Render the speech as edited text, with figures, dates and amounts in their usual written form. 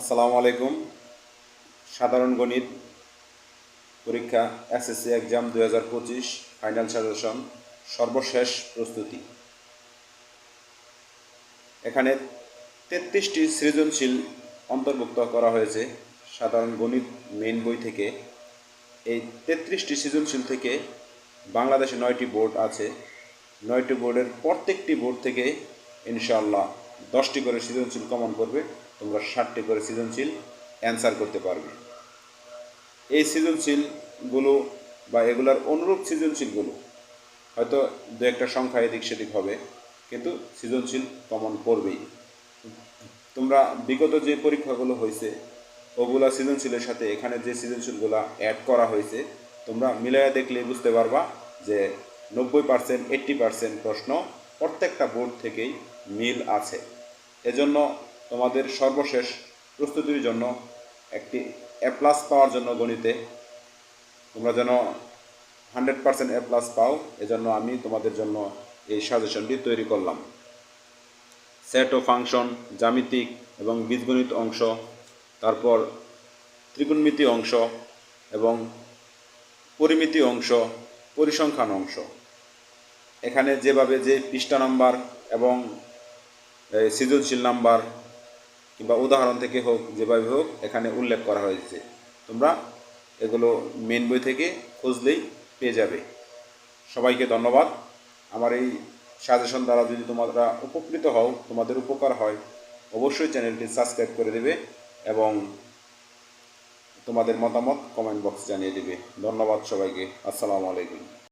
আসসালামু আলাইকুম। সাধারণ গণিত পরীক্ষা এসএসসি এক্সাম 2025 ফাইনাল সাজেশন সর্বশেষ প্রস্তুতি। এখানে 33টি সৃজনশীল অন্তর্ভুক্ত করা হয়েছে সাধারণ গণিত মেইন বই থেকে। এই 33টি সৃজনশীল থেকে বাংলাদেশে 9টি বোর্ড আছে। 9টি বোর্ডের প্রত্যেকটি বোর্ড থেকে ইনশাআল্লাহ 10টি করে সৃজনশীল কমন করবে। তোমরা 60টি করে সৃজনশীল অ্যান্সার করতে পারবে। এই সৃজনশীলগুলো বা এগুলার অনুরূপ সৃজনশীলগুলো হয়তো দু একটা সংখ্যা এদিক সেদিক হবে, কিন্তু সৃজনশীল কমন করবেই। তোমরা বিগত যে পরীক্ষাগুলো হয়েছে ওগুলা সৃজনশীলের সাথে এখানে যে সৃজনশীলগুলো অ্যাড করা হয়েছে তোমরা মিলাইয়া দেখলে বুঝতে পারবা যে 90% 80% প্রশ্ন প্রত্যেকটা বোর্ড থেকেই মিল আছে। এজন্য তোমাদের সর্বশেষ প্রস্তুতির জন্য একটি A+ পাওয়ার জন্য গণিতে তোমরা যেন 100% A+ পাও, এজন্য আমি তোমাদের জন্য এই সাজেশনটি তৈরি করলাম। সেট ও ফাংশন, জ্যামিতিক এবং বীজগণিত অংশ, তারপর ত্রিকোণমিতি অংশ এবং পরিমিতি অংশ, পরিসংখ্যান অংশ, এখানে যেভাবে যে পৃষ্ঠা নাম্বার এবং সৃজনশীল নাম্বার কিংবা উদাহরণ থেকে হোক, যেভাবে হোক এখানে উল্লেখ করা হয়েছে। তোমরা এগুলো মেন বই থেকে খুঁজলেই পেয়ে যাবে। সবাইকে ধন্যবাদ। আমার এই সাজেশন দ্বারা যদি তোমরা উপকৃত হও, তোমাদের উপকার হয়, অবশ্যই চ্যানেলটি সাবস্ক্রাইব করে দেবে এবং তোমাদের মতামত কমেন্ট বক্সে জানিয়ে দেবে। ধন্যবাদ সবাইকে। আসসালামু আলাইকুম।